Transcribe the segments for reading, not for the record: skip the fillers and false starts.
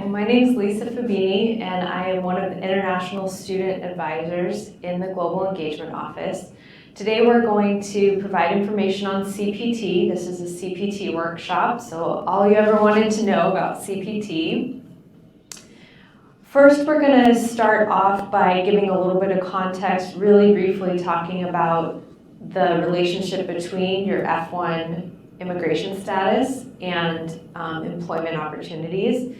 Hi, my name is Lisa Fabini, and I am one of the International Student Advisors in the Global Engagement Office. Today we're going to provide information on CPT. This is a CPT workshop, so all you ever wanted to know about CPT. First, we're going to start off by giving a little bit of context, really briefly talking about the relationship between your F-1 immigration status and employment opportunities.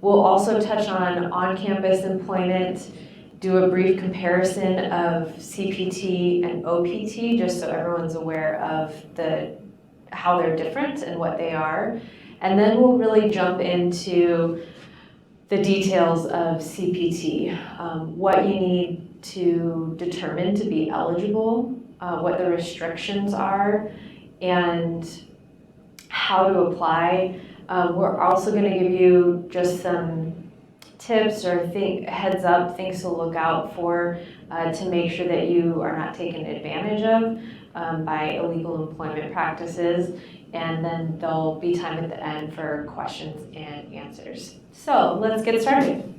We'll also touch on on-campus employment, do a brief comparison of CPT and OPT, just so everyone's aware of how they're different and what they are. And then we'll really jump into the details of CPT, what you need to determine to be eligible, what the restrictions are, and how to apply. We're also going to give you just some tips or heads up, things to look out for to make sure that you are not taken advantage of by illegal employment practices. And then there'll be time at the end for questions and answers. So let's get started.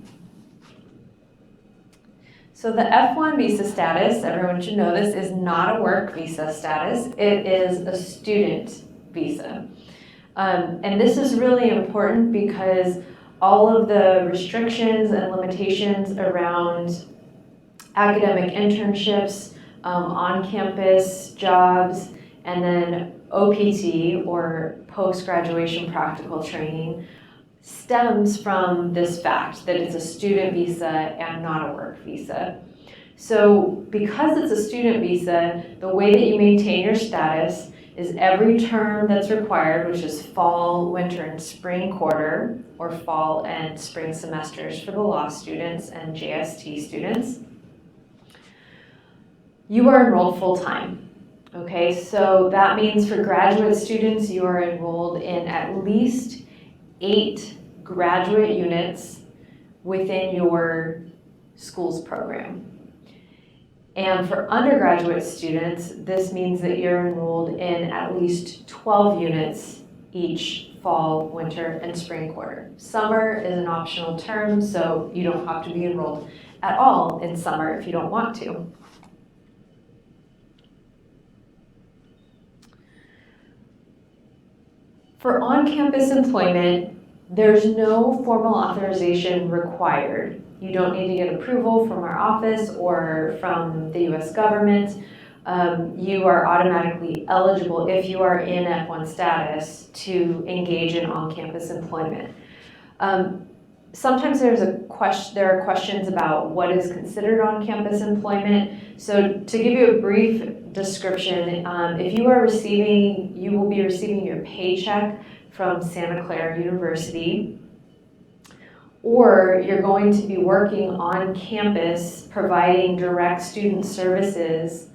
So the F-1 visa status, everyone should know this, is not a work visa status. It is a student visa. And this is really important because all of the restrictions and limitations around academic internships, on-campus jobs, and then OPT, or post-graduation practical training, stems from this fact that it's a student visa and not a work visa. So because it's a student visa, the way that you maintain your status is every term that's required, which is fall, winter, and spring quarter, or fall and spring semesters for the law students and JST students, you are enrolled full-time. Okay, so that means for graduate students, you are enrolled in at least 8 graduate units within your school's program. And for undergraduate students, this means that you're enrolled in at least 12 units each fall, winter, and spring quarter. Summer is an optional term, so you don't have to be enrolled at all in summer if you don't want to. For on-campus employment, there's no formal authorization required. You don't need to get approval from our office or from the US government. You are automatically eligible if you are in F-1 status to engage in on-campus employment. Sometimes there are questions about what is considered on-campus employment. So to give you a brief description, if you will be receiving your paycheck from Santa Clara University, or you're going to be working on campus providing direct student services,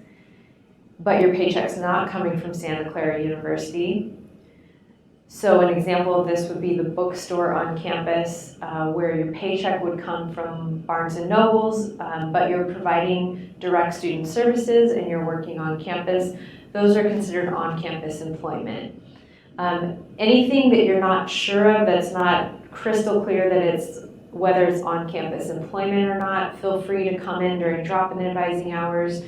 but your paycheck's not coming from Santa Clara University. So an example of this would be the bookstore on campus, where your paycheck would come from Barnes & Nobles, but you're providing direct student services and you're working on campus. Those are considered on-campus employment. Anything that you're not sure of, that's not crystal clear that whether it's on-campus employment or not, feel free to come in during drop-in advising hours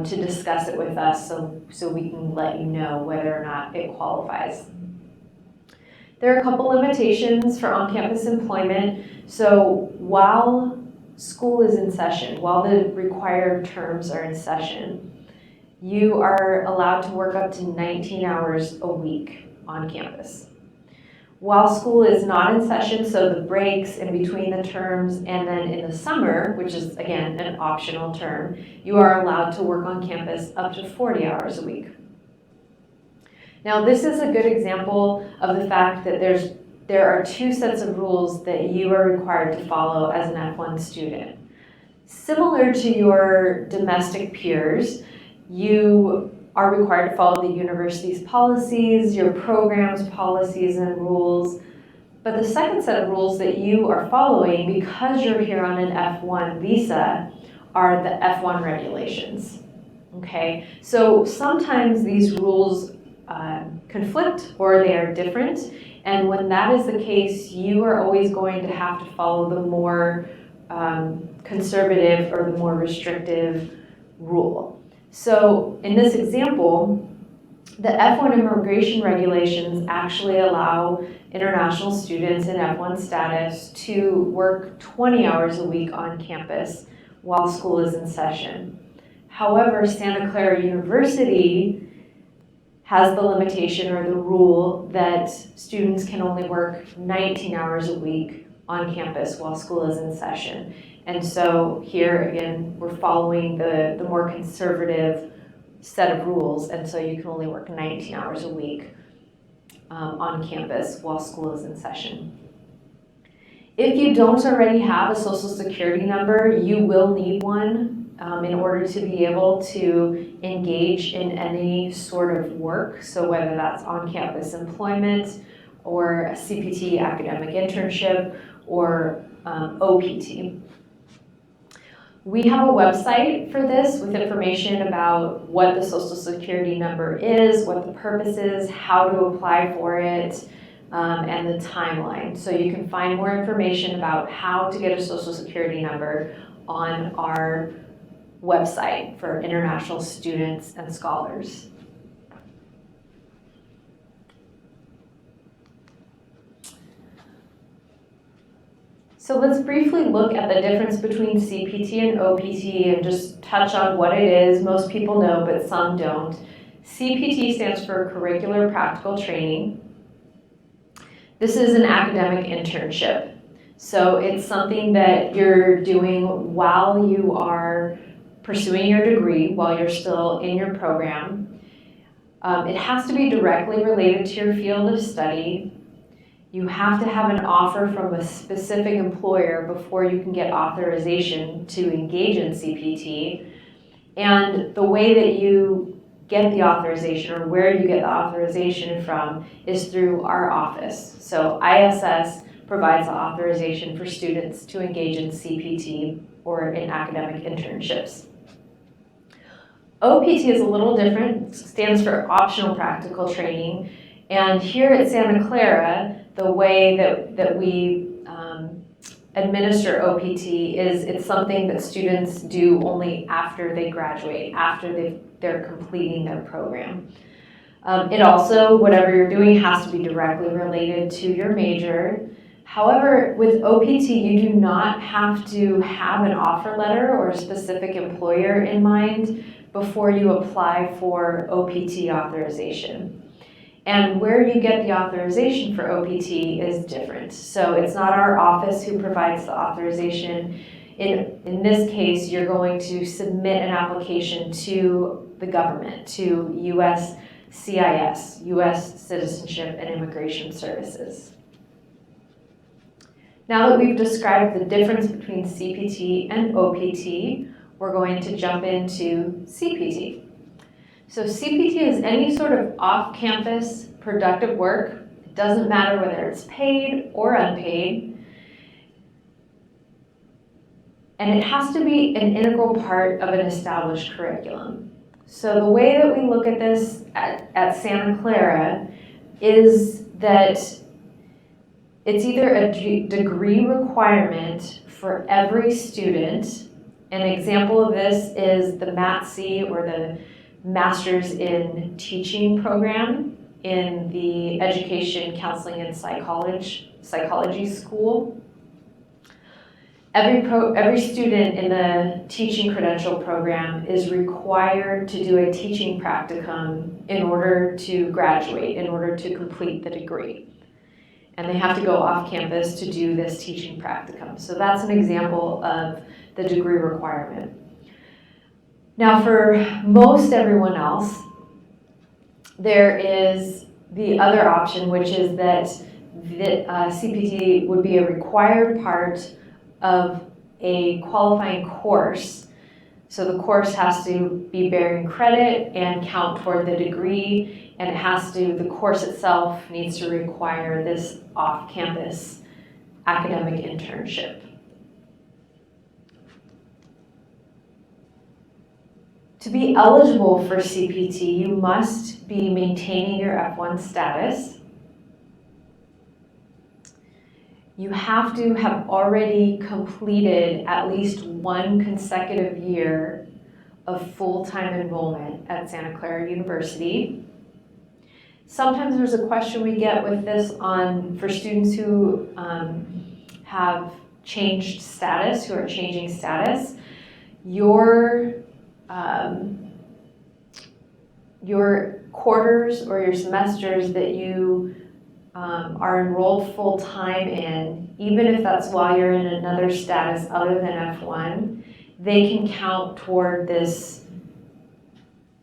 to discuss it with us so we can let you know whether or not it qualifies. There are a couple limitations for on-campus employment. So while school is in session, while the required terms are in session, you are allowed to work up to 19 hours a week on campus. While school is not in session, so the breaks in between the terms, and then in the summer, which is again an optional term, you are allowed to work on campus up to 40 hours a week. Now, this is a good example of the fact that there are 2 sets of rules that you are required to follow as an F-1 student. Similar to your domestic peers, you are required to follow the university's policies, your program's policies and rules. But the second set of rules that you are following, because you're here on an F-1 visa, are the F-1 regulations. Okay, so sometimes these rules conflict or they are different, And when that is the case, you are always going to have to follow the more conservative or the more restrictive rule. So in this example, the F-1 immigration regulations actually allow international students in F-1 status to work 20 hours a week on campus while school is in session. However, Santa Clara University has the limitation or the rule that students can only work 19 hours a week on campus while school is in session. And so here again, we're following the more conservative set of rules, and so you can only work 19 hours a week on campus while school is in session. If you don't already have a social security number, you will need one in order to be able to engage in any sort of work. So whether that's on-campus employment or a CPT academic internship or OPT. We have a website for this with information about what the social security number is, what the purpose is, how to apply for it, and the timeline. So you can find more information about how to get a social security number on our website for international students and scholars. So let's briefly look at the difference between CPT and OPT and just touch on what it is. Most people know, but some don't. CPT stands for Curricular Practical Training. This is an academic internship. So it's something that you're doing while you are pursuing your degree, while you're still in your program. It has to be directly related to your field of study. You have to have an offer from a specific employer before you can get authorization to engage in CPT. And the way that you get the authorization or where you get the authorization from is through our office. So ISS provides the authorization for students to engage in CPT or in academic internships. OPT is a little different, stands for Optional Practical Training. And here at Santa Clara, the way that we administer OPT is it's something that students do only after they graduate, after they're completing their program. It also, whatever you're doing, has to be directly related to your major. However, with OPT, you do not have to have an offer letter or a specific employer in mind before you apply for OPT authorization. And where you get the authorization for OPT is different. So it's not our office who provides the authorization. In this case, you're going to submit an application to the government, to USCIS, U.S. Citizenship and Immigration Services. Now that we've described the difference between CPT and OPT, we're going to jump into CPT. So CPT is any sort of off-campus productive work. It doesn't matter whether it's paid or unpaid. And it has to be an integral part of an established curriculum. So the way that we look at this at Santa Clara is that it's either a degree requirement for every student. An example of this is the MATC, or the Master's in Teaching program in the Education, Counseling, and Psychology School. Every student in the teaching credential program is required to do a teaching practicum in order to graduate, in order to complete the degree. And they have to go off campus to do this teaching practicum. So that's an example of the degree requirement. Now for most everyone else, there is the other option, which is that CPT would be a required part of a qualifying course. So the course has to be bearing credit and count toward the degree, and the course itself needs to require this off-campus academic internship. To be eligible for CPT, you must be maintaining your F-1 status. you have to have already completed at least one consecutive year of full-time enrollment at Santa Clara University. Sometimes there's a question we get with this for students who have changed status, who are changing status. Your quarters or your semesters that you are enrolled full-time in, even if that's while you're in another status other than F1, they can count toward this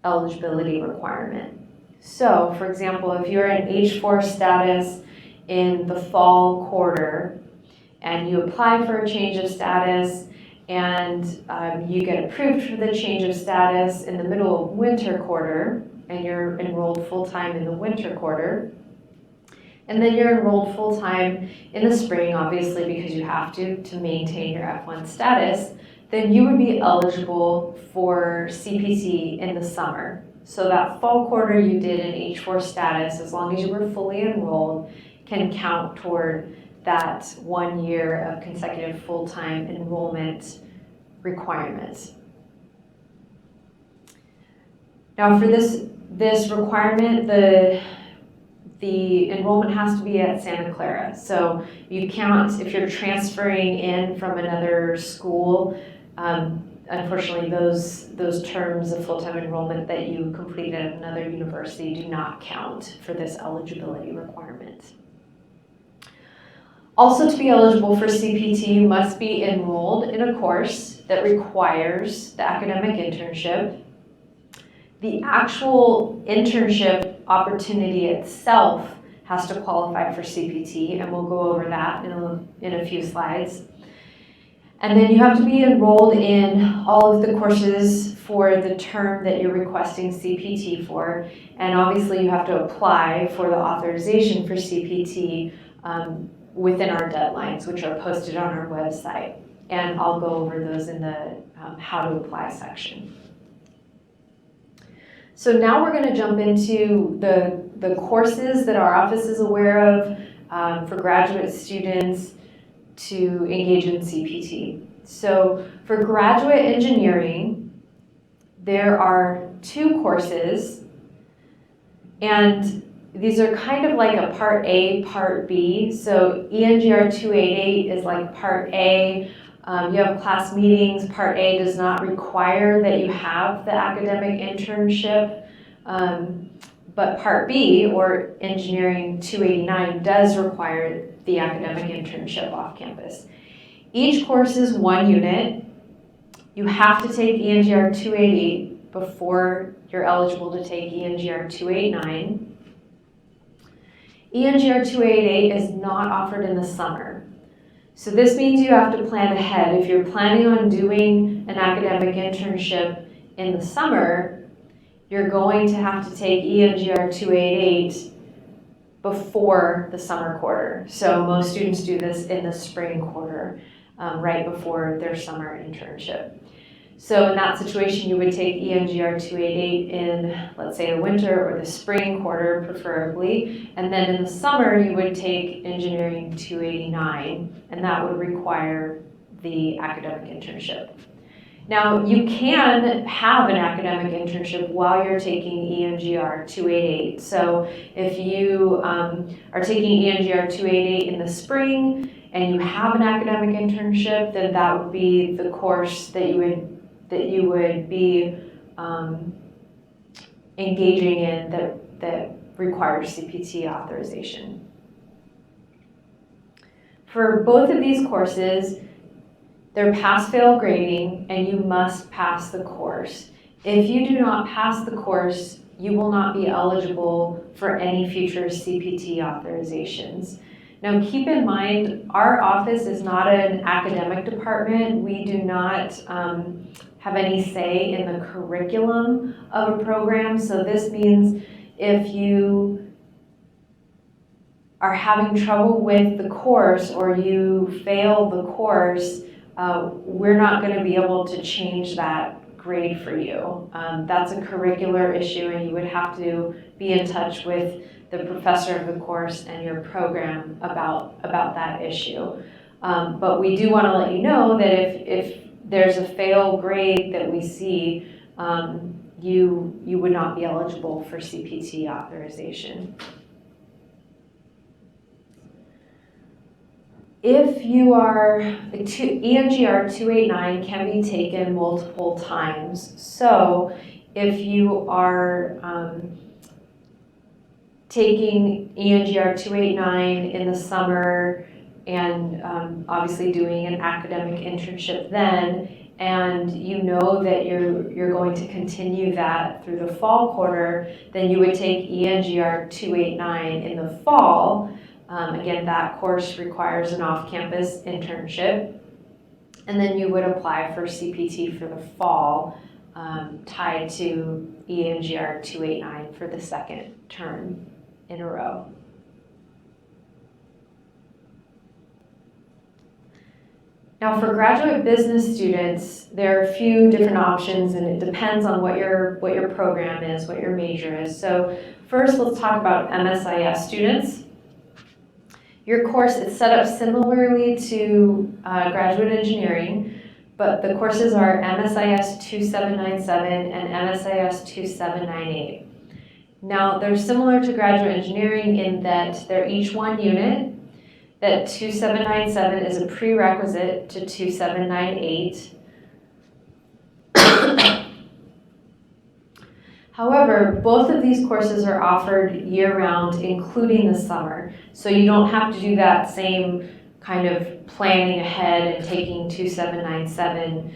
eligibility requirement. So, for example, if you're in H4 status in the fall quarter and you apply for a change of status and you get approved for the change of status in the middle of winter quarter and you're enrolled full-time in the winter quarter, and then you're enrolled full-time in the spring, obviously, because you have to maintain your F1 status, then you would be eligible for CPT in the summer. So that fall quarter you did in H4 status, as long as you were fully enrolled, can count toward that 1 year of consecutive full-time enrollment requirement. Now for this requirement, the enrollment has to be at Santa Clara. So you can't, if you're transferring in from another school, unfortunately those terms of full-time enrollment that you completed at another university do not count for this eligibility requirement. Also, to be eligible for CPT, you must be enrolled in a course that requires the academic internship. The actual internship opportunity itself has to qualify for CPT, and we'll go over that in a few slides. And then you have to be enrolled in all of the courses for the term that you're requesting CPT for, and obviously you have to apply for the authorization for CPT within our deadlines, which are posted on our website. And I'll go over those in the how to apply section. So now we're going to jump into the courses that our office is aware of for graduate students to engage in CPT. So for graduate engineering, there are 2 courses, and these are kind of like a Part A, Part B. So ENGR 288 is like Part A. You have class meetings. Part A does not require that you have the academic internship, but Part B, or Engineering 289, does require the academic internship off campus. Each course is 1 unit. You have to take ENGR 288 before you're eligible to take ENGR 289. ENGR 288 is not offered in the summer. So this means you have to plan ahead. If you're planning on doing an academic internship in the summer, you're going to have to take ENGR 288 before the summer quarter. So most students do this in the spring quarter, right before their summer internship. So in that situation, you would take ENGR 288 in, let's say, the winter or the spring quarter, preferably. And then in the summer, you would take Engineering 289, and that would require the academic internship. Now, you can have an academic internship while you're taking ENGR 288. So if you are taking ENGR 288 in the spring and you have an academic internship, then that would be the course that you would be engaging in that requires CPT authorization. For both of these courses, they're pass-fail grading, and you must pass the course. If you do not pass the course, you will not be eligible for any future CPT authorizations. Now keep in mind, our office is not an academic department. We do not have any say in the curriculum of a program. So this means if you are having trouble with the course or you fail the course, we're not going to be able to change that grade for you. That's a curricular issue, and you would have to be in touch with the professor of the course and your program about that issue. But we do want to let you know that if there's a fail grade that we see, you would not be eligible for CPT authorization. If you are, ENGR 289 can be taken multiple times. So if you are taking ENGR 289 in the summer and obviously doing an academic internship then, and you know that you're going to continue that through the fall quarter, then you would take ENGR 289 in the fall. Again, that course requires an off-campus internship, and then you would apply for CPT for the fall, tied to ENGR 289 for the second term in a row. Now, for graduate business students, there are a few different options, and it depends on what your program is, what your major is. So first, let's talk about MSIS students. Your course is set up similarly to graduate engineering, but the courses are MSIS 2797 and MSIS 2798. Now, they're similar to graduate engineering in that they're each one unit, that 2797 is a prerequisite to 2798. However, both of these courses are offered year-round, including the summer. So you don't have to do that same kind of planning ahead and taking 2797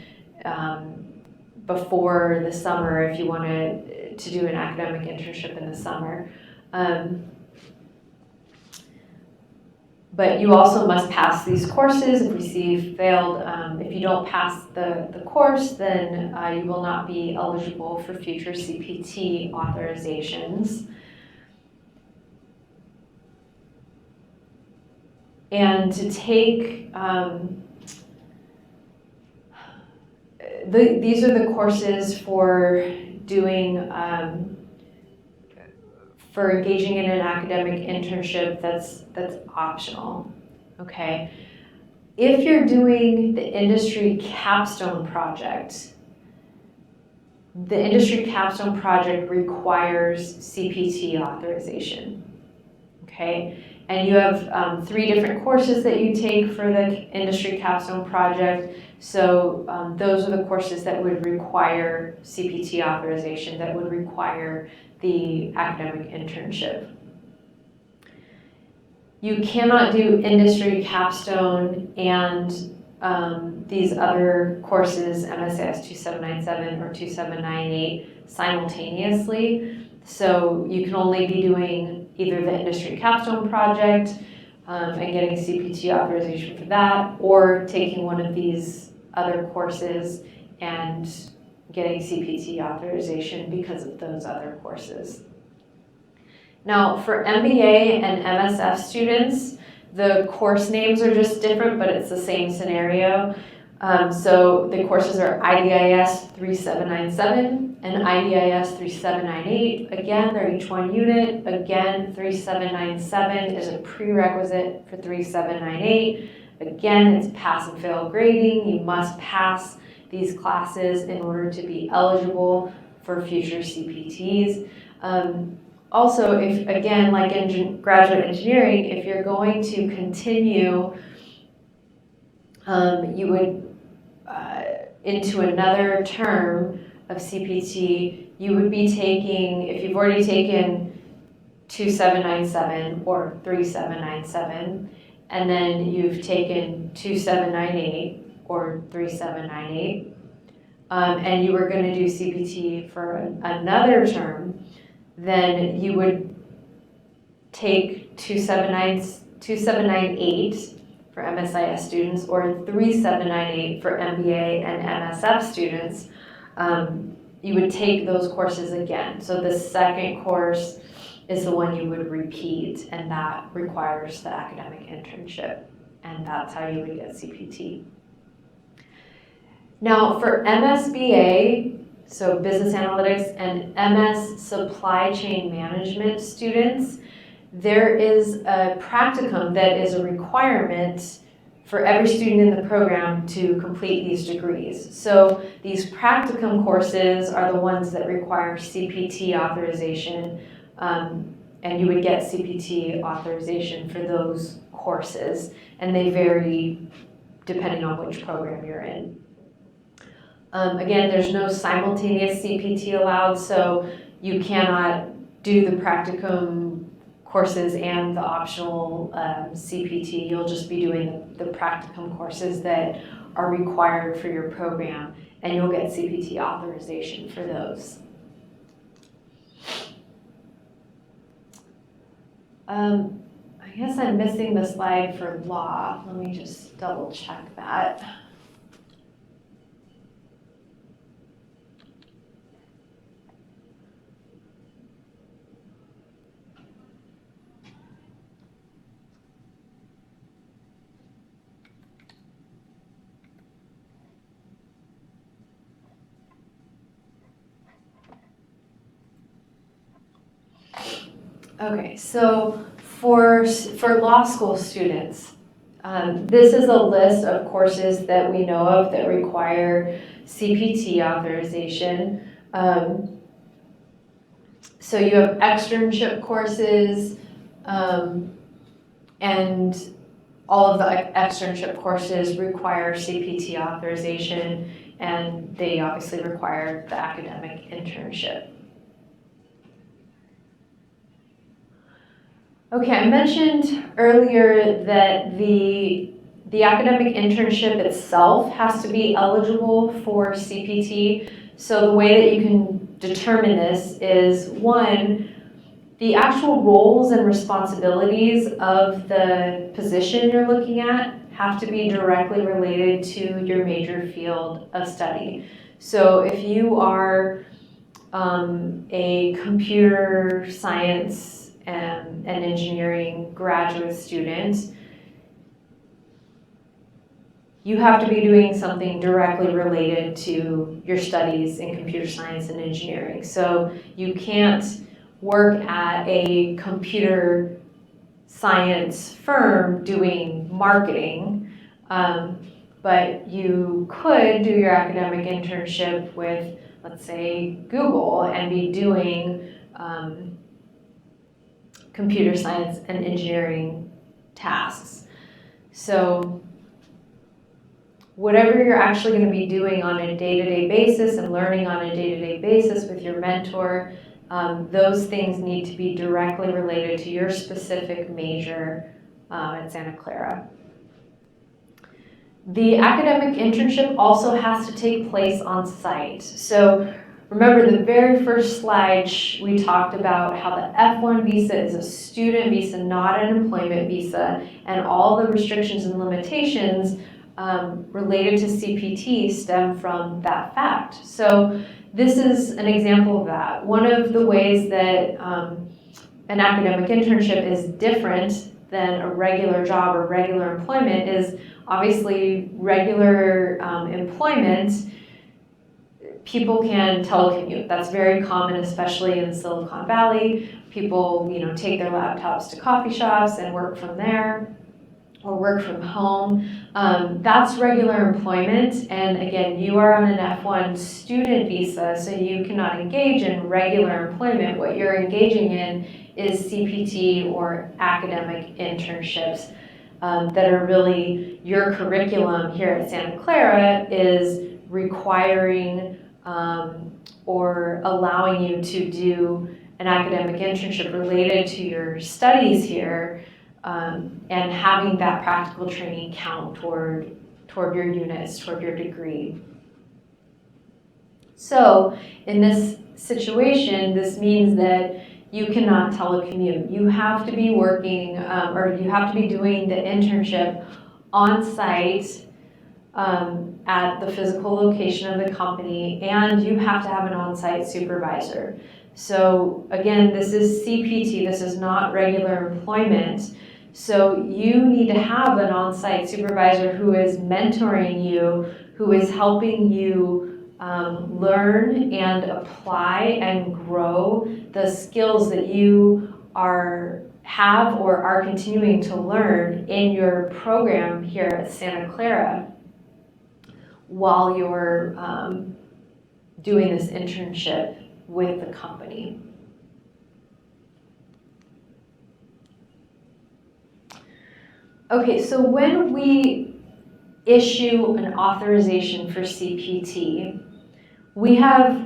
before the summer if you want to do an academic internship in the summer. But you also must pass these courses. If we see you failed, if you don't pass the course, then you will not be eligible for future CPT authorizations. And to take, these are the courses for doing, for engaging in an academic internship that's optional, okay? If you're doing the industry capstone project, the industry capstone project requires CPT authorization, okay? And you have 3 different courses that you take for the industry capstone project. So those are the courses that would require CPT authorization, that would require the academic internship. You cannot do industry capstone and these other courses, MSIS 2797 or 2798, simultaneously. So you can only be doing either the industry capstone project and getting CPT authorization for that, or taking one of these other courses and getting CPT authorization because of those other courses. Now, for MBA and MSF students, the course names are just different, but it's the same scenario. So the courses are IDIS 3797 and IDIS 3798. Again, they're each one unit. Again, 3797 is a prerequisite for 3798. Again, it's pass and fail grading. You must pass these classes in order to be eligible for future CPTs. Also, if again, like in graduate engineering, if you're going to continue, you would into another term of CPT, you would be taking, if you've already taken 2797 or 3797, and then you've taken 2798 or 3798, and you were going to do CPT for another term, then you would take 2798 for MSIS students or 3798 for MBA and MSF students. You would take those courses again. So the second course is the one you would repeat, and that requires the academic internship, and that's how you would get CPT. Now for MSBA, so business analytics, and MS supply chain management students, there is a practicum that is a requirement for every student in the program to complete these degrees. So these practicum courses are the ones that require CPT authorization, and you would get CPT authorization for those courses, and they vary depending on which program you're in. Again, there's no simultaneous CPT allowed, so you cannot do the practicum courses and the optional CPT. You'll just be doing the practicum courses that are required for your program, and you'll get CPT authorization for those. I guess I'm missing the slide for law. Let me just double check that. Okay, so for law school students, this is a list of courses that we know of that require CPT authorization. So you have externship courses, and all of the externship courses require CPT authorization, and they obviously require the academic internship. Okay, I mentioned earlier that the academic internship itself has to be eligible for CPT. So the way that you can determine this is, one, the actual roles and responsibilities of the position you're looking at have to be directly related to your major field of study. So if you are a computer science and engineering graduate student, you have to be doing something directly related to your studies in computer science and engineering. So you can't work at a computer science firm doing marketing, but you could do your academic internship with, let's say, Google and be doing computer science and engineering tasks. So whatever you're actually going to be doing on a day-to-day basis and learning on a day-to-day basis with your mentor, those things need to be directly related to your specific major at Santa Clara. The academic internship also has to take place on site. So remember the very first slide we talked about how the F-1 visa is a student visa, not an employment visa, and all the restrictions and limitations related to CPT stem from that fact. So this is an example of that. One of the ways that an academic internship is different than a regular job or regular employment is obviously regular employment. People can telecommute. That's very common, especially in Silicon Valley. People, take their laptops to coffee shops and work from there or work from home. That's regular employment. And again, you are on an F-1 student visa, so you cannot engage in regular employment. What you're engaging in is CPT or academic internships that are really your curriculum here at Santa Clara is requiring or allowing you to do an academic internship related to your studies here, and having that practical training count toward your units, toward your degree. So in this situation, this means that you cannot telecommute. You have to be working, or you have to be doing the internship on site at the physical location of the company, and you have to have an on-site supervisor. So again, this is CPT, this is not regular employment. So you need to have an on-site supervisor who is mentoring you, who is helping you learn and apply and grow the skills that you are have or are continuing to learn in your program here at Santa Clara while you're doing this internship with the company. Okay, so when we issue an authorization for CPT, we have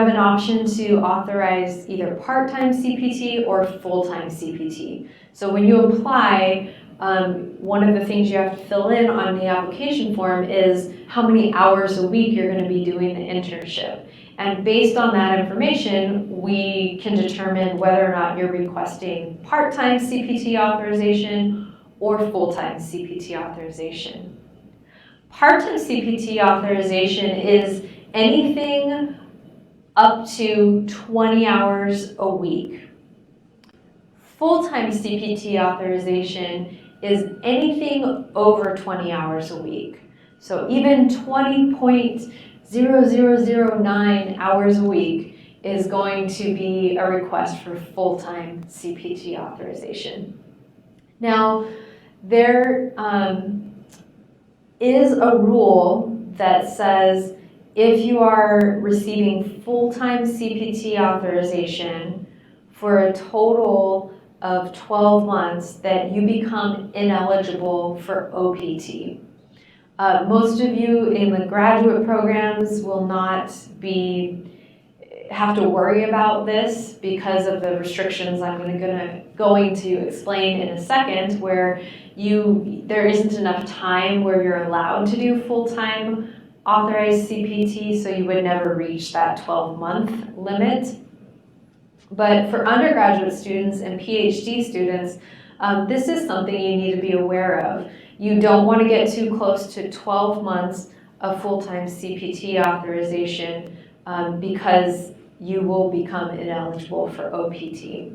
an option to authorize either part-time CPT or full-time CPT. So when you apply, one of the things you have to fill in on the application form is how many hours a week you're going to be doing the internship. And based on that information, we can determine whether or not you're requesting part-time CPT authorization or full-time CPT authorization. Part-time CPT authorization is anything up to 20 hours a week. Full-time CPT authorization is anything over 20 hours a week. So even 20.0009 hours a week is going to be a request for full-time CPT authorization. Now, there is a rule that says if you are receiving full-time CPT authorization for a total of 12 months, that you become ineligible for OPT. Most of you in the graduate programs will not have to worry about this because of the restrictions I'm going to explain in a second, where there isn't enough time where you're allowed to do full-time authorized CPT, so you would never reach that 12-month limit. But for undergraduate students and PhD students, this is something you need to be aware of. You don't want to get too close to 12 months of full-time CPT authorization because you will become ineligible for OPT.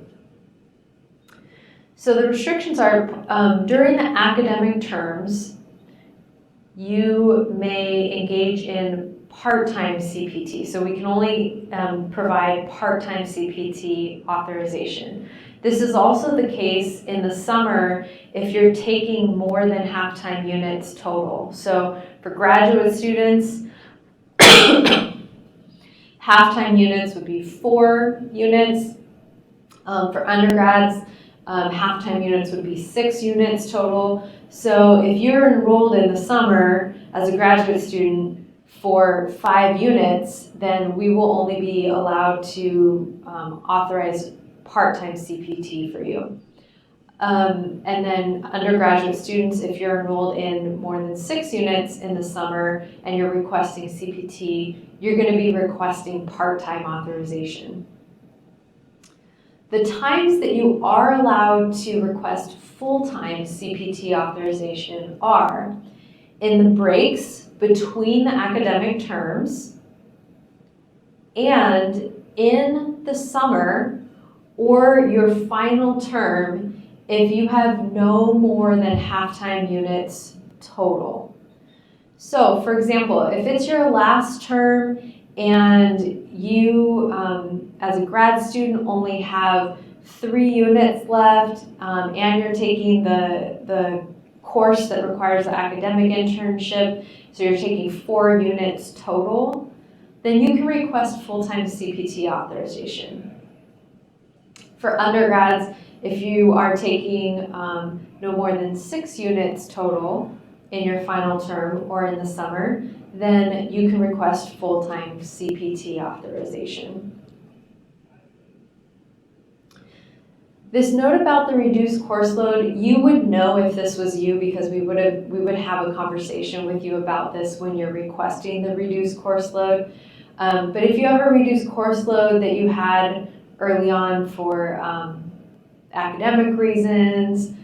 So the restrictions are, during the academic terms, you may engage in part-time CPT. So we can only provide part-time CPT authorization. This is also the case in the summer if you're taking more than half-time units total. So for graduate students, half-time units would be 4 units. For undergrads, half-time units would be 6 units total. So if you're enrolled in the summer as a graduate student for 5 units, then we will only be allowed to authorize part-time CPT for you. And then undergraduate students, if you're enrolled in more than 6 units in the summer and you're requesting CPT, you're going to be requesting part-time authorization. The times that you are allowed to request full-time CPT authorization are in the breaks between the academic terms and in the summer or your final term if you have no more than half-time units total. So, for example, if it's your last term and you, as a grad student, only have 3 units left and you're taking the course that requires the academic internship, so you're taking 4 units total, then you can request full-time CPT authorization. For undergrads, if you are taking no more than 6 units total in your final term or in the summer, then you can request full-time CPT authorization. This note about the reduced course load, you would know if this was you because we would have a conversation with you about this when you're requesting the reduced course load. But if you have a reduced course load that you had early on for academic reasons,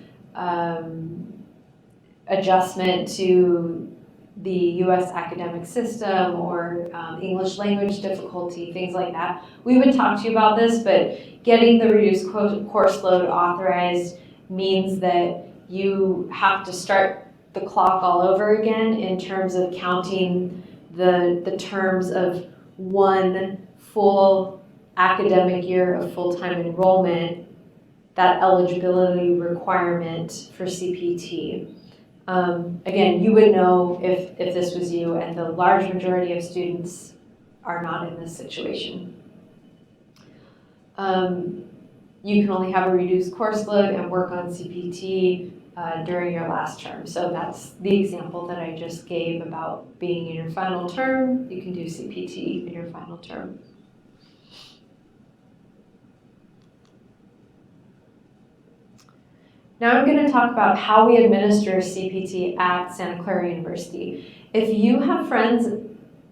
adjustment to the U.S. academic system, or English language difficulty, things like that, we would talk to you about this, but getting the reduced course load authorized means that you have to start the clock all over again in terms of counting the terms of one full academic year of full-time enrollment that eligibility requirement for CPT. Again, you would know if this was you, and the large majority of students are not in this situation. You can only have a reduced course load and work on CPT during your last term. So that's the example that I just gave about being in your final term. You can do CPT in your final term. Now I'm going to talk about how we administer CPT at Santa Clara University. If you have friends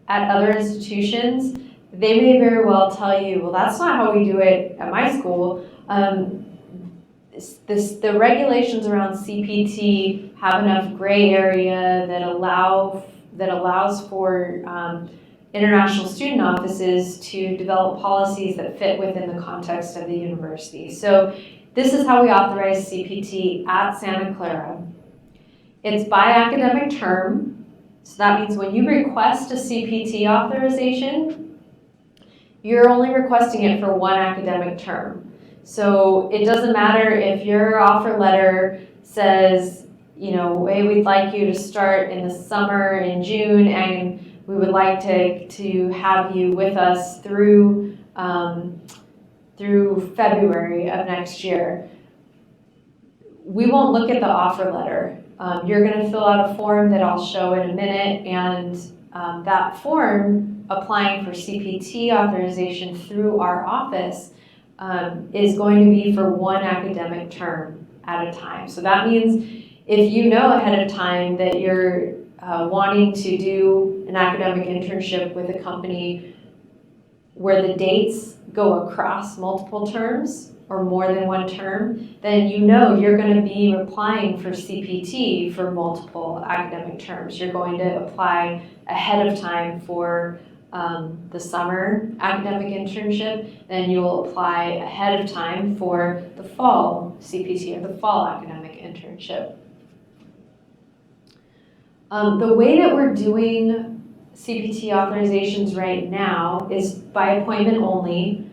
at other institutions, they may very well tell you, well, that's not how we do it at my school. The regulations around CPT have enough gray area that allows for international student offices to develop policies that fit within the context of the university. So this is how we authorize CPT at Santa Clara. It's by academic term. So that means when you request a CPT authorization, you're only requesting it for one academic term. So it doesn't matter if your offer letter says, you know, hey, we'd like you to start in the summer in June, and we would like to have you with us through February of next year. We won't look at the offer letter. You're going to fill out a form that I'll show in a minute, and that form applying for CPT authorization through our office is going to be for one academic term at a time. So that means if you know ahead of time that you're wanting to do an academic internship with a company where the dates go across multiple terms or more than one term, then you know you're going to be applying for CPT for multiple academic terms. You're going to apply ahead of time for the summer academic internship, then you'll apply ahead of time for the fall CPT or the fall academic internship. The way that we're doing CPT authorizations right now is by appointment only.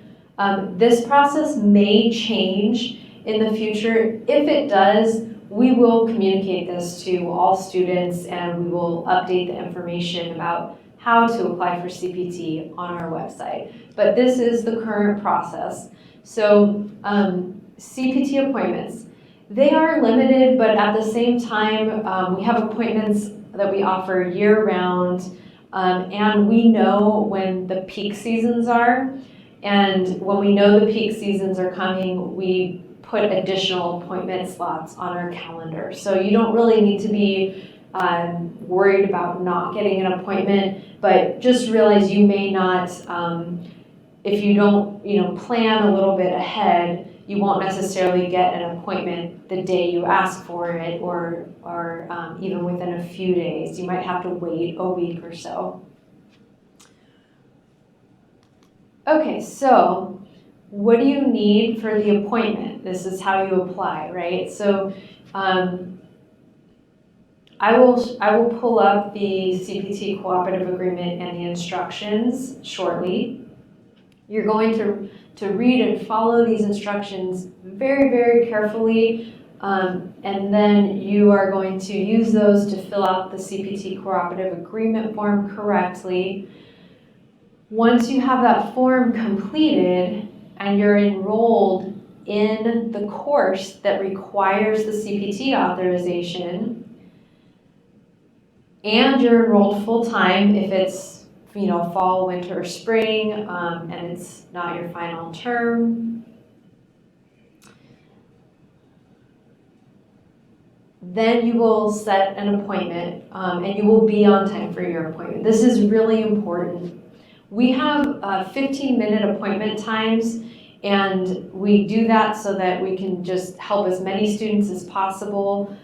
This process may change in the future. If it does, we will communicate this to all students, and we will update the information about how to apply for CPT on our website. But this is the current process. So CPT appointments, they are limited, but at the same time, we have appointments that we offer year-round. And we know when the peak seasons are, and when we know the peak seasons are coming, we put additional appointment slots on our calendar. So you don't really need to be worried about not getting an appointment, but just realize you may not, if you don't plan a little bit ahead, you won't necessarily get an appointment the day you ask for it, or even within a few days. You might have to wait a week or so. Okay, so what do you need for the appointment? This is how you apply, right? So I will pull up the CPT cooperative agreement and the instructions shortly. You're going to read and follow these instructions very, very carefully, and then you are going to use those to fill out the CPT cooperative agreement form correctly. Once you have that form completed and you're enrolled in the course that requires the CPT authorization, and you're enrolled full-time if it's fall, winter, or spring, and it's not your final term, then you will set an appointment, and you will be on time for your appointment. This is really important. We have 15-minute appointment times, and we do that so that we can just help as many students as possible.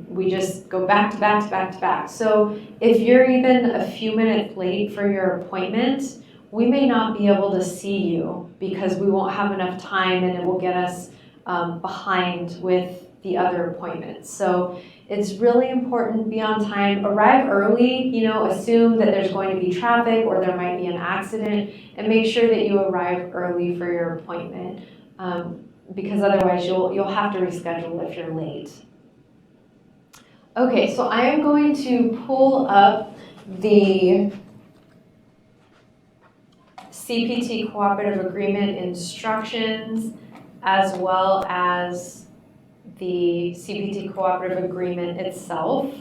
We just go back to back to back to back. So if you're even a few minutes late for your appointment, we may not be able to see you because we won't have enough time, and it will get us behind with the other appointments. So it's really important to be on time. Arrive early, assume that there's going to be traffic or there might be an accident, and make sure that you arrive early for your appointment. because otherwise you'll have to reschedule if you're late. Okay, so I am going to pull up the CPT Cooperative Agreement instructions as well as the CPT Cooperative Agreement itself.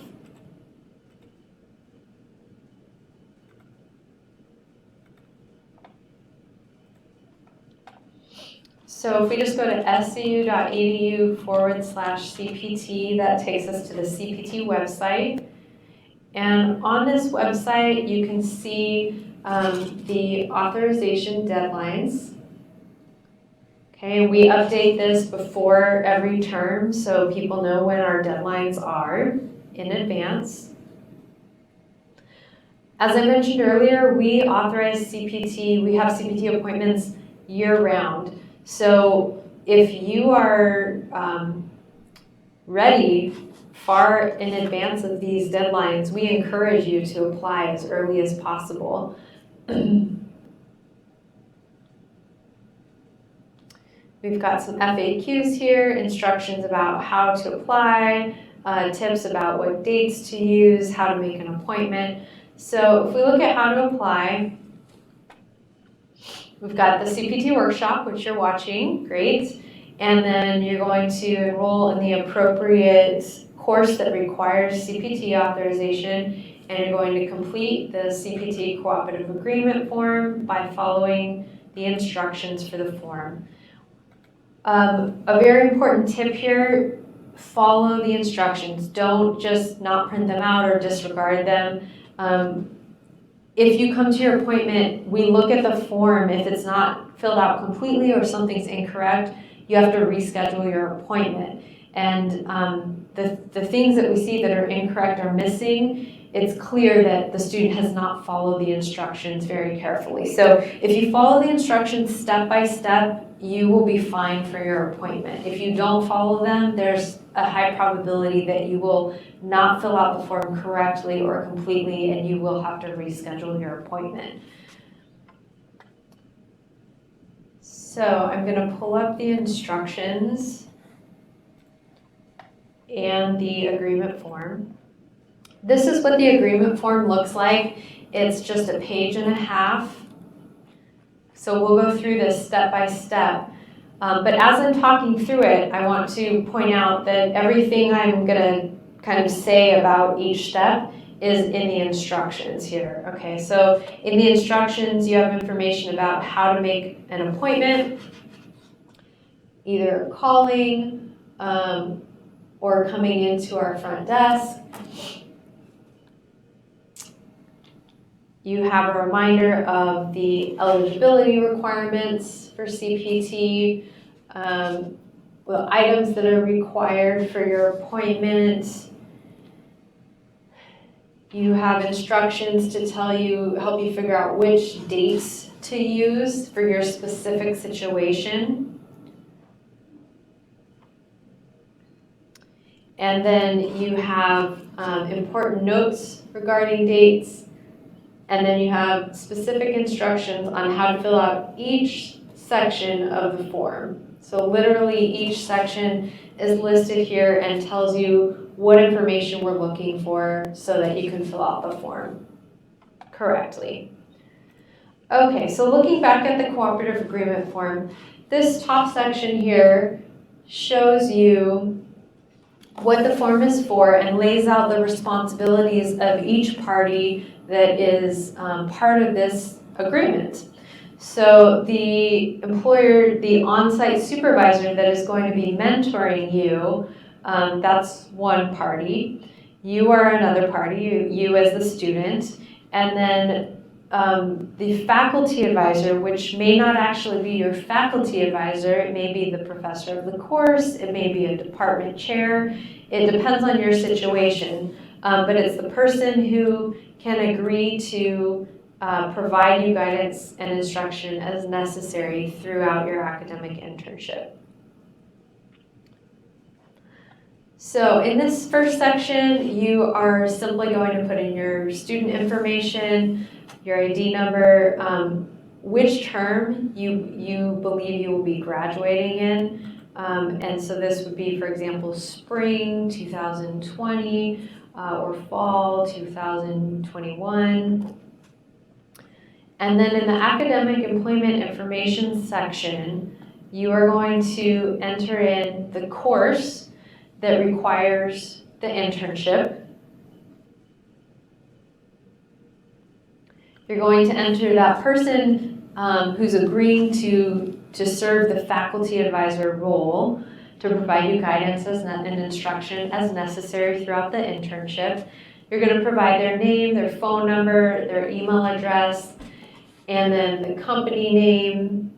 So if we just go to scu.edu/CPT, that takes us to the CPT website. And on this website, you can see the authorization deadlines. Okay, we update this before every term so people know when our deadlines are in advance. As I mentioned earlier, we authorize CPT, we have CPT appointments year-round. So if you are ready far in advance of these deadlines, we encourage you to apply as early as possible. We've got some FAQs here, instructions about how to apply, tips about what dates to use, how to make an appointment. So if we look at how to apply, we've got the CPT workshop, which you're watching, great. And then you're going to enroll in the appropriate course that requires CPT authorization, and you're going to complete the CPT Cooperative Agreement form by following the instructions for the form. A very important tip here, follow the instructions. Don't just not print them out or disregard them. If you come to your appointment, we look at the form. If it's not filled out completely or something's incorrect, you have to reschedule your appointment. And the things that we see that are incorrect or missing, it's clear that the student has not followed the instructions very carefully. So if you follow the instructions step by step, you will be fine for your appointment. If you don't follow them, there's a high probability that you will not fill out the form correctly or completely, and you will have to reschedule your appointment. So I'm going to pull up the instructions and the agreement form. This is what the agreement form looks like. It's just a page and a half. So we'll go through this step by step. But as I'm talking through it, I want to point out that everything I'm going to kind of say about each step is in the instructions here. Okay, so in the instructions, you have information about how to make an appointment, either calling or coming into our front desk. You have a reminder of the eligibility requirements for CPT, the items that are required for your appointment. You have instructions to help you figure out which dates to use for your specific situation. And then you have important notes regarding dates. And then you have specific instructions on how to fill out each section of the form. So literally each section is listed here and tells you what information we're looking for so that you can fill out the form correctly. Okay, so looking back at the cooperative agreement form, this top section here shows you what the form is for and lays out the responsibilities of each party that is part of this agreement. So the employer, the on-site supervisor that is going to be mentoring you, that's one party. You are another party, you as the student. And then the faculty advisor, which may not actually be your faculty advisor, it may be the professor of the course, it may be a department chair, it depends on your situation. But it's the person who can agree to provide you guidance and instruction as necessary throughout your academic internship. So in this first section, you are simply going to put in your student information, your ID number, which term you believe you will be graduating in, And so this would be, for example, spring 2020 or fall 2021. And then in the academic employment information section, you are going to enter in the course that requires the internship. You're going to enter that person who's agreeing to serve the faculty advisor role to provide you guidance and instruction as necessary throughout the internship. You're going to provide their name, their phone number, their email address, and then the company name.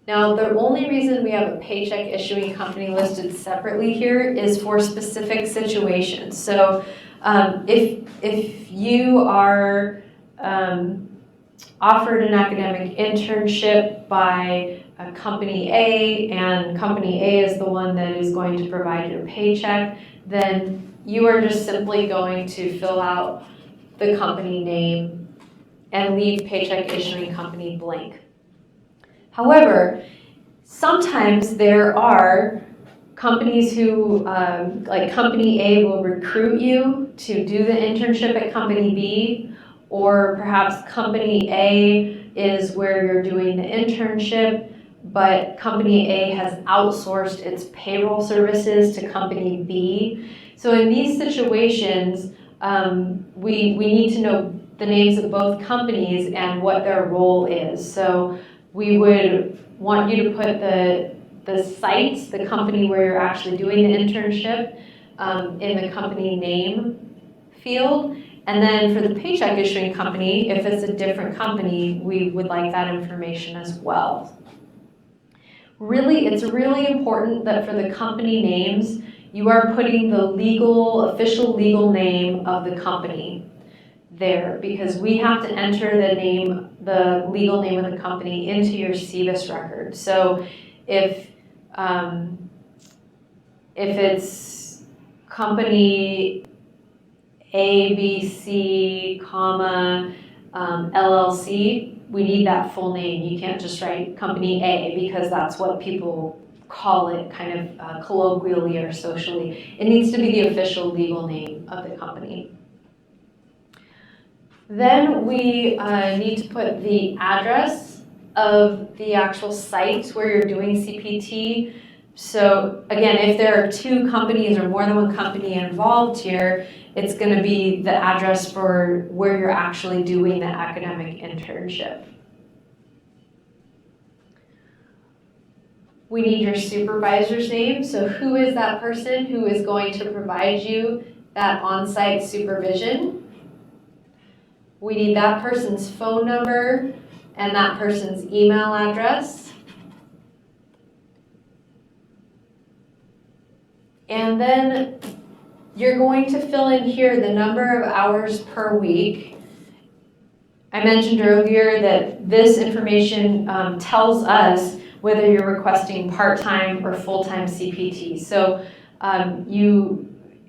Now, the only reason we have a paycheck issuing company listed separately here is for specific situations. So if you are offered an academic internship by a company A, and company A is the one that is going to provide your paycheck, then you are just simply going to fill out the company name and leave paycheck issuing company blank. However, sometimes there are companies who, like company A will recruit you to do the internship at company B, or perhaps company A is where you're doing the internship, but company A has outsourced its payroll services to company B. So in these situations, we need to know the names of both companies and what their role is. So we would want you to put the site, the company where you're actually doing the internship, in the company name field. And then for the paycheck issuing company, if it's a different company, we would like that information as well. Really, it's really important that for the company names, you are putting the official legal name of the company there, because we have to enter the legal name of the company into your CVIS record. So if it's company ABC, LLC, we need that full name. You can't just write company A, because that's what people call it kind of colloquially or socially. It needs to be the official legal name of the company. Then we need to put the address of the actual site where you're doing CPT. So again, if there are two companies or more than one company involved here, it's going to be the address for where you're actually doing the academic internship. We need your supervisor's name. So who is that person who is going to provide you that on-site supervision? We need that person's phone number and that person's email address. And then you're going to fill in here the number of hours per week. I mentioned earlier that this information tells us whether you're requesting part-time or full-time CPT. So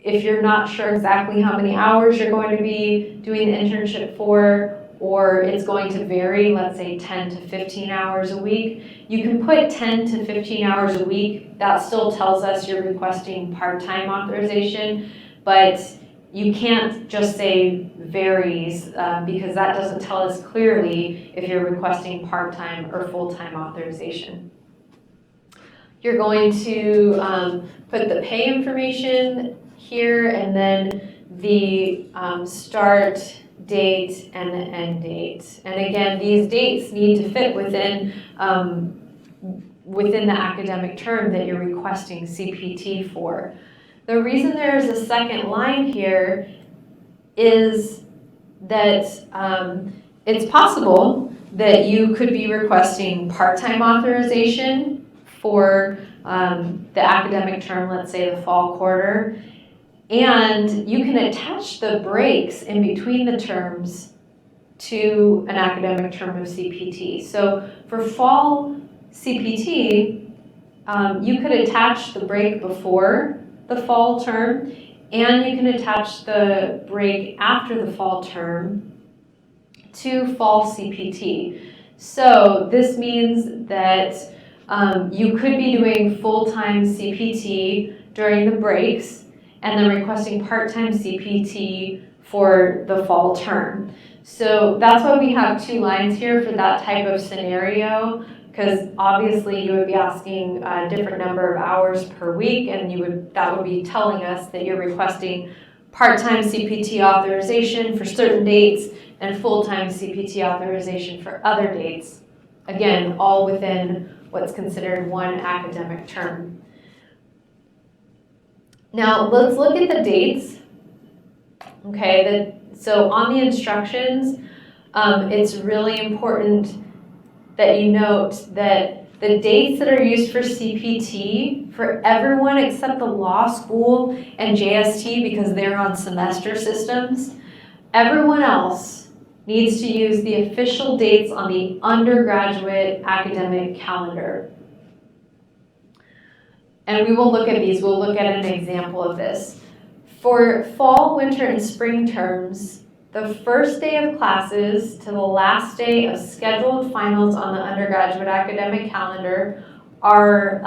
if you're not sure exactly how many hours you're going to be doing the internship for, or it's going to vary, let's say 10 to 15 hours a week, you can put 10 to 15 hours a week. That still tells us you're requesting part-time authorization, but you can't just say varies because that doesn't tell us clearly if you're requesting part-time or full-time authorization. You're going to put the pay information here, and then the start date and the end date. And again, these dates need to fit within the academic term that you're requesting CPT for. The reason there is a second line here is that it's possible that you could be requesting part-time authorization for the academic term, let's say the fall quarter, and you can attach the breaks in between the terms to an academic term of CPT. So for fall CPT, you could attach the break before the fall term, and you can attach the break after the fall term to fall CPT. So this means that You could be doing full-time CPT during the breaks and then requesting part-time CPT for the fall term. So that's why we have two lines here for that type of scenario, because obviously you would be asking a different number of hours per week, and that would be telling us that you're requesting part-time CPT authorization for certain dates and full-time CPT authorization for other dates. Again, all within what's considered one academic term. Now, let's look at the dates. Okay, so on the instructions, it's really important that you note that the dates that are used for CPT for everyone except the law school and JST, because they're on semester systems, everyone else needs to use the official dates on the undergraduate academic calendar. And we will look at these. We'll look at an example of this. For fall, winter, and spring terms, the first day of classes to the last day of scheduled finals on the undergraduate academic calendar are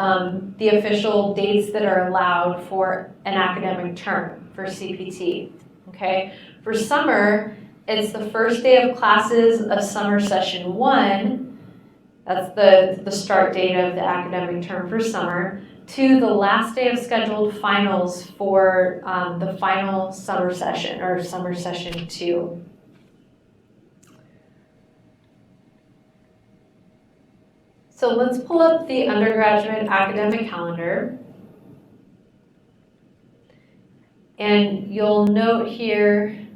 the official dates that are allowed for an academic term for CPT. Okay? For summer, it's the first day of classes of summer session 1, that's the start date of the academic term for summer, to the last day of scheduled finals for the final summer session, or summer session 2. So let's pull up the undergraduate academic calendar. And you'll note here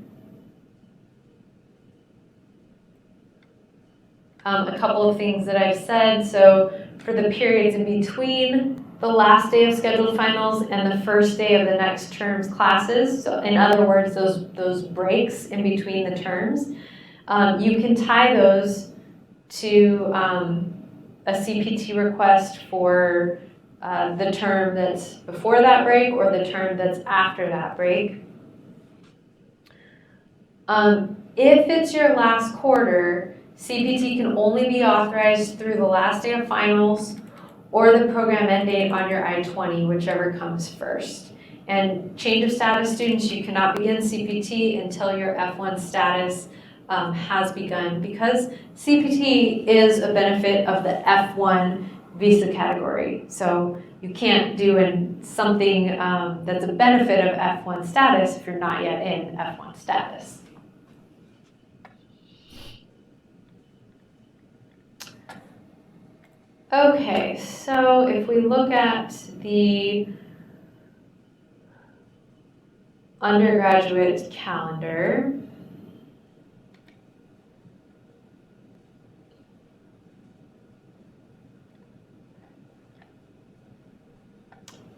a couple of things that I've said. So for the periods in between the last day of scheduled finals and the first day of the next term's classes, so in other words, those breaks in between the terms, you can tie those to a CPT request for the term that's before that break or the term that's after that break. If it's your last quarter, CPT can only be authorized through the last day of finals or the program end date on your I-20, whichever comes first. And change of status students, you cannot begin CPT until your F-1 status has begun, because CPT is a benefit of the F-1 visa category. So you can't do something that's a benefit of F-1 status if you're not yet in F-1 status. Okay, so if we look at the undergraduate calendar,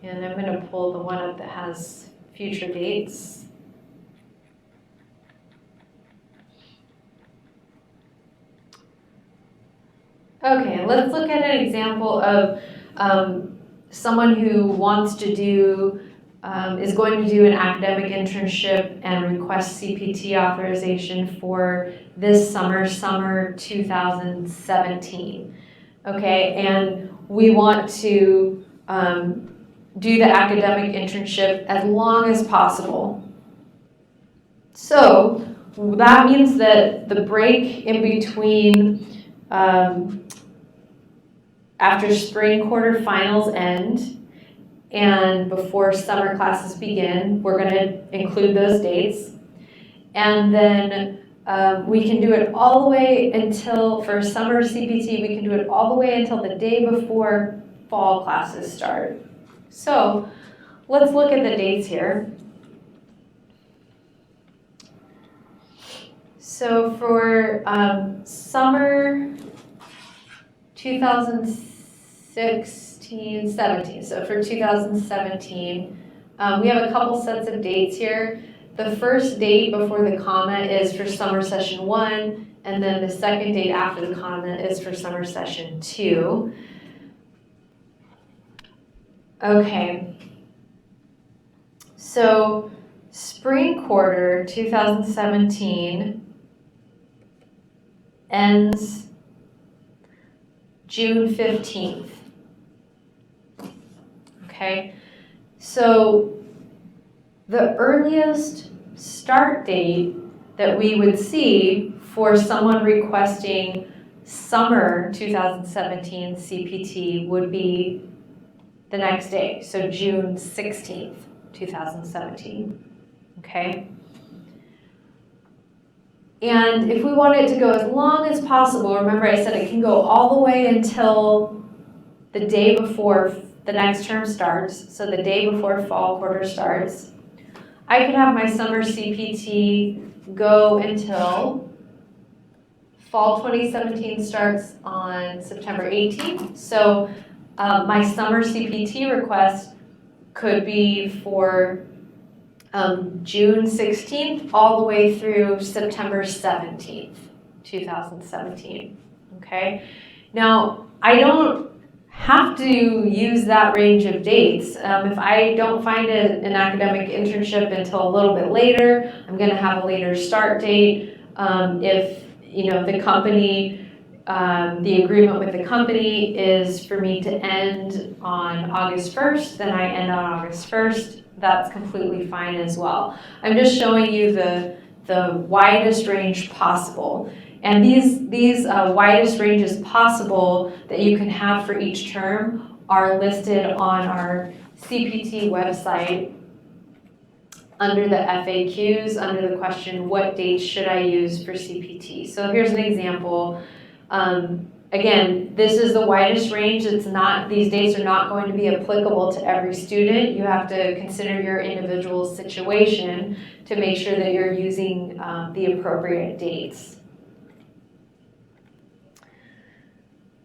and I'm going to pull the one up that has future dates. Okay, let's look at an example of someone who wants to do, is going to do an academic internship and request CPT authorization for this summer 2017. Okay, and we want to do the academic internship as long as possible. So that means that the break in between after spring quarter finals end and before summer classes begin, we're going to include those dates. And then we can do it all the way until, for summer CPT, we can do it all the way until the day before fall classes start. So let's look at the dates here. So for summer 2016-17, so for 2017, we have a couple sets of dates here. The first date before the comma is for summer session 1, and then the second date after the comma is for summer session 2. Okay, so spring quarter 2017 ends June 15th. okay? So the earliest start date that we would see for someone requesting summer 2017 CPT would be the next day, so June 16th, 2017, okay? And if we want it to go as long as possible, remember I said it can go all the way until the day before the next term starts, so the day before fall quarter starts. I could have my summer CPT go until fall 2017 starts on September 18th. So my summer CPT request could be for June 16th all the way through September 17th, 2017, okay? Now, I don't have to use that range of dates. If I don't find an academic internship until a little bit later, I'm gonna have a later start date. If the company, the agreement with the company is for me to end on August 1st, then I end on August 1st. That's completely fine as well. I'm just showing you the widest range possible. And these widest ranges possible that you can have for each term are listed on our CPT website under the FAQs, under the question, what dates should I use for CPT? So here's an example. Again, this is the widest range. These dates are not going to be applicable to every student. You have to consider your individual situation to make sure that you're using the appropriate dates.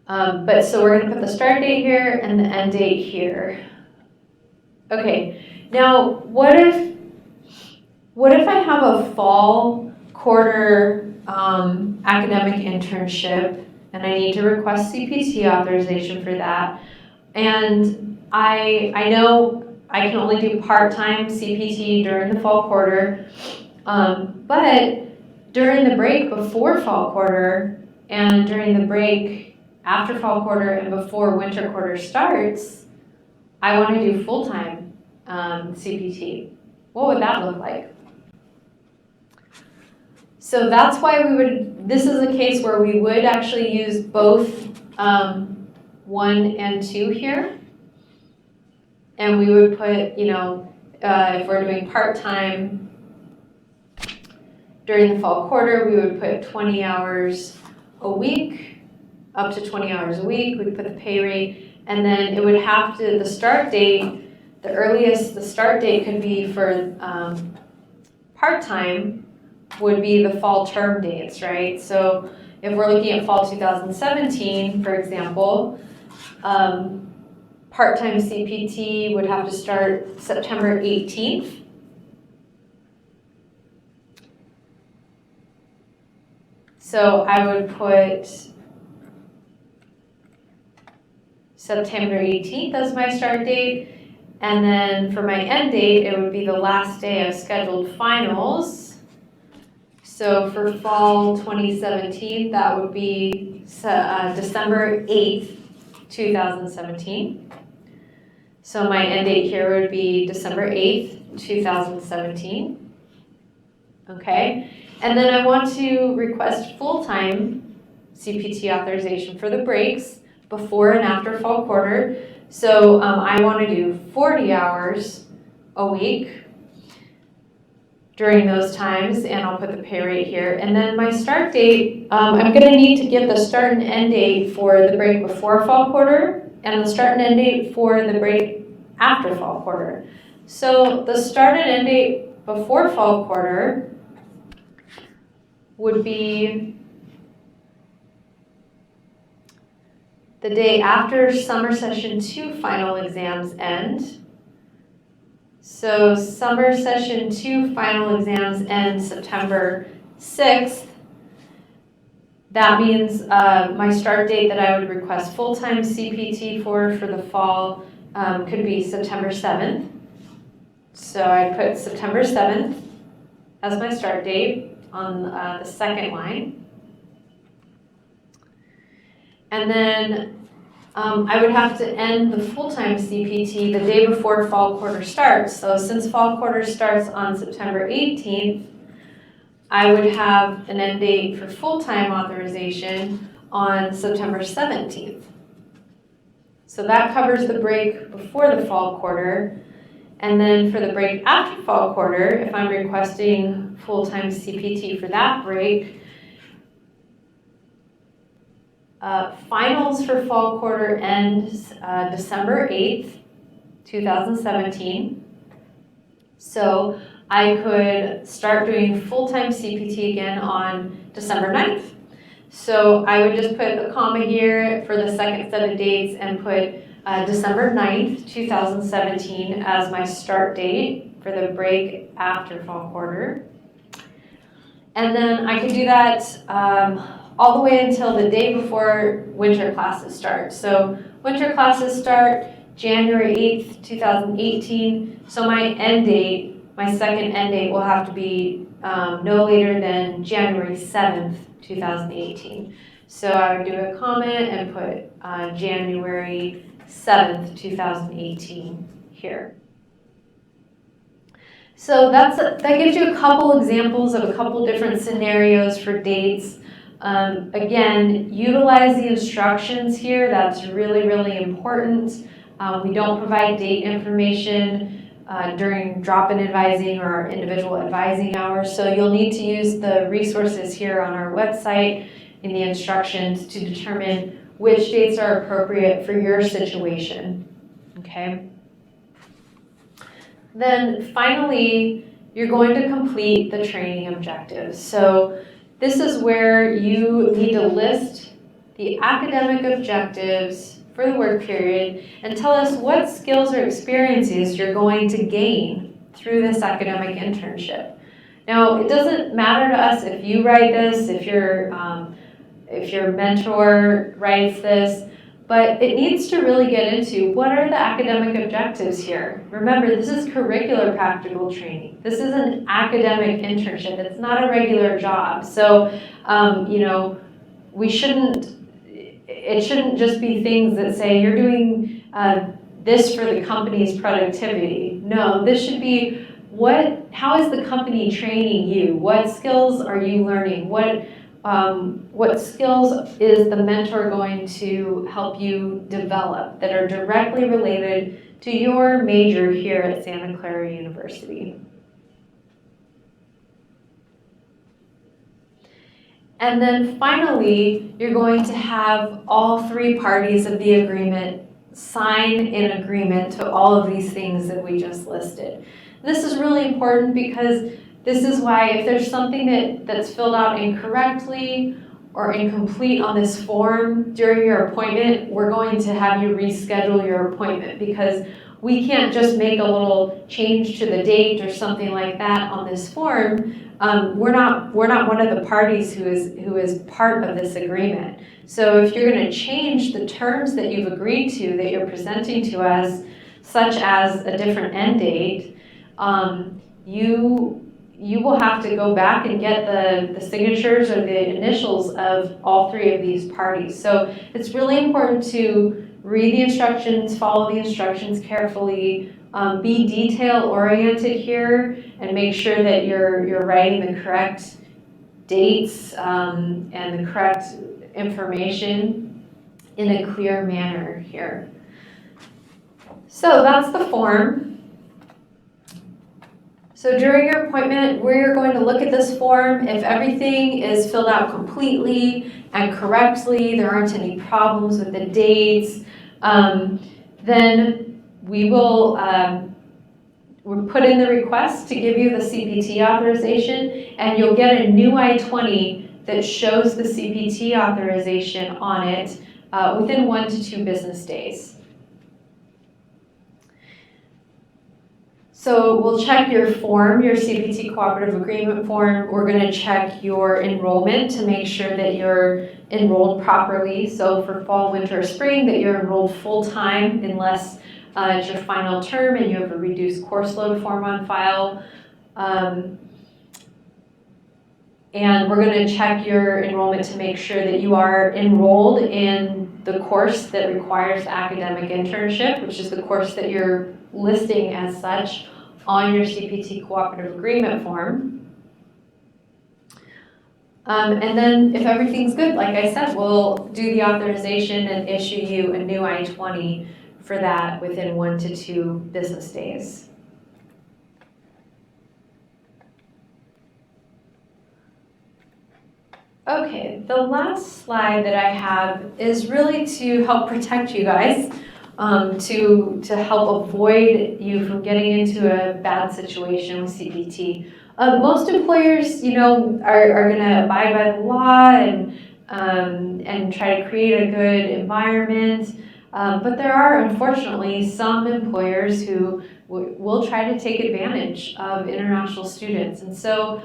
So we're going to put the start date here and the end date here. Okay, now what if I have a fall quarter academic internship and I need to request CPT authorization for that, and I know I can only do part-time CPT during the fall quarter, but during the break before fall quarter and during the break after fall quarter and before winter quarter starts, I want to do full-time CPT. What would that look like? So that's why this is a case where we would actually use both 1 and 2 here. And we would put, if we're doing part-time during the fall quarter, we would put 20 hours a week, up to 20 hours a week. We'd put the pay rate, and then it would have to, the start date, the earliest the start date could be for part-time would be the fall term dates, right? So if we're looking at fall 2017, for example, part-time CPT would have to start September 18th. So I would put September 18th as my start date. And then for my end date, it would be the last day of scheduled finals. So for fall 2017, that would be December 8th, 2017. So my end date here would be December 8th, 2017. Okay, and then I want to request full-time CPT authorization for the breaks before and after fall quarter. So I want to do 40 hours a week during those times, and I'll put the pay rate here. And then my start date, I'm going to need to give the start and end date for the break before fall quarter and the start and end date for the break after fall quarter. So the start and end date before fall quarter would be the day after summer session 2 final exams end. So summer session 2 final exams end September 6th. That means my start date that I would request full-time CPT for the fall could be September 7th. So I put September 7th as my start date on the second line. And then I would have to end the full-time CPT the day before fall quarter starts. So since fall quarter starts on September 18th, I would have an end date for full-time authorization on September 17th. So that covers the break before the fall quarter. And then for the break after fall quarter, if I'm requesting full-time CPT for that break, finals for fall quarter ends December 8th, 2017. So I could start doing full-time CPT again on December 9th. So I would just put a comma here for the second set of dates and put December 9th, 2017 as my start date for the break after fall quarter. And then I could do that all the way until the day before winter classes start. So winter classes start January 8th, 2018. So my end date, my second end date will have to be no later than January 7th, 2018. So I would do a comment and put January 7th, 2018 here. So that gives you a couple examples of a couple different scenarios for dates. Again, utilize the instructions here. That's really, really important. We don't provide date information during drop-in advising or our individual advising hours. So you'll need to use the resources here on our website in the instructions to determine which dates are appropriate for your situation, okay? Then finally, you're going to complete the training objectives. So this is where you need to list the academic objectives for the work period and tell us what skills or experiences you're going to gain through this academic internship. Now, it doesn't matter to us if you write this, if your mentor writes this, but it needs to really get into what are the academic objectives here. Remember, this is curricular practical training. This is an academic internship. It's not a regular job. So, it shouldn't just be things that say you're doing this for the company's productivity. No, this should be how is the company training you? What skills are you learning? What skills is the mentor going to help you develop that are directly related to your major here at Santa Clara University? And then finally, you're going to have all three parties of the agreement sign in agreement to all of these things that we just listed. This is really important because this is why if there's something that's filled out incorrectly or incomplete on this form during your appointment, we're going to have you reschedule your appointment because we can't just make a little change to the date or something like that on this form. We're not one of the parties who is part of this agreement. So if you're going to change the terms that you've agreed to that you're presenting to us, such as a different end date, you will have to go back and get the signatures or the initials of all three of these parties. So it's really important to read the instructions, follow the instructions carefully, be detail-oriented here, and make sure that you're writing the correct dates and the correct information in a clear manner here. So that's the form. So during your appointment, we're going to look at this form. If everything is filled out completely and correctly, there aren't any problems with the dates, then we will we'll put in the request to give you the CPT authorization, and you'll get a new I-20 that shows the CPT authorization on it within 1 to 2 business days. So we'll check your form, your CPT cooperative agreement form. We're going to check your enrollment to make sure that you're enrolled properly. So for fall, winter, spring, that you're enrolled full-time unless it's your final term and you have a reduced course load form on file. And we're going to check your enrollment to make sure that you are enrolled in the course that requires academic internship, which is the course that you're listing as such on your CPT cooperative agreement form. And then if everything's good, like I said, we'll do the authorization and issue you a new I-20 for that within 1 to 2 business days. Okay, the last slide that I have is really to help protect you guys, to help avoid you from getting into a bad situation with CPT. Most employers, are going to abide by the law and try to create a good environment. But there are, unfortunately, some employers who will try to take advantage of international students. And so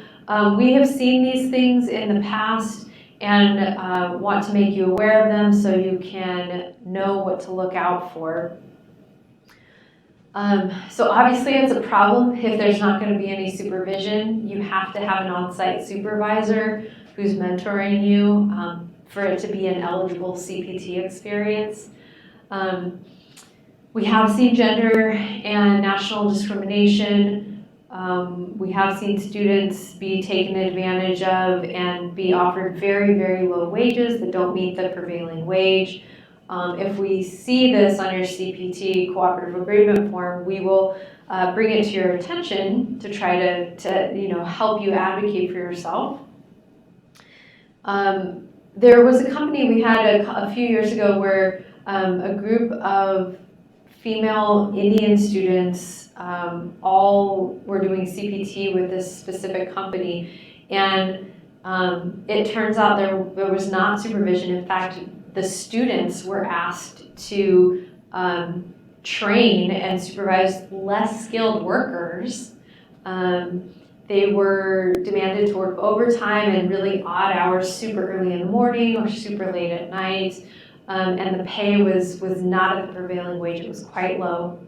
we have seen these things in the past and want to make you aware of them so you can know what to look out for. So obviously it's a problem if there's not going to be any supervision. You have to have an on-site supervisor who's mentoring you for it to be an eligible CPT experience. We have seen gender and national discrimination. We have seen students be taken advantage of and be offered very, very low wages that don't meet the prevailing wage. If we see this on your CPT cooperative agreement form, we will bring it to your attention to try to help you advocate for yourself. There was a company we had a few years ago where a group of female Indian students all were doing CPT with this specific company, and it turns out there was not supervision. In fact, the students were asked to train and supervise less skilled workers. They were demanded to work overtime and really odd hours, super early in the morning or super late at night. And the pay was not at the prevailing wage, it was quite low.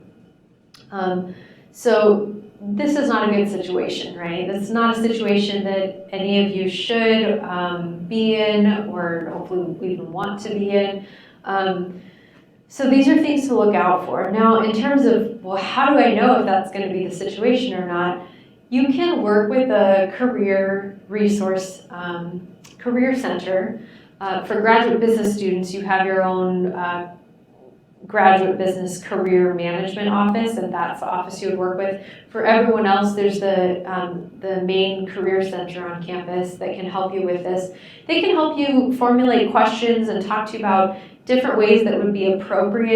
So this is not a good situation, right? This is not a situation that any of you should be in or hopefully even want to be in. So these are things to look out for. Now, in terms of, well, how do I know if that's going to be the situation or not? You can work with a career resource, career center. For graduate business students, you have your own graduate business career management office, and that's the office you would work with. For everyone else, there's the main career center on campus that can help you with this. They can help you formulate questions and talk to you about different ways that would be appropriate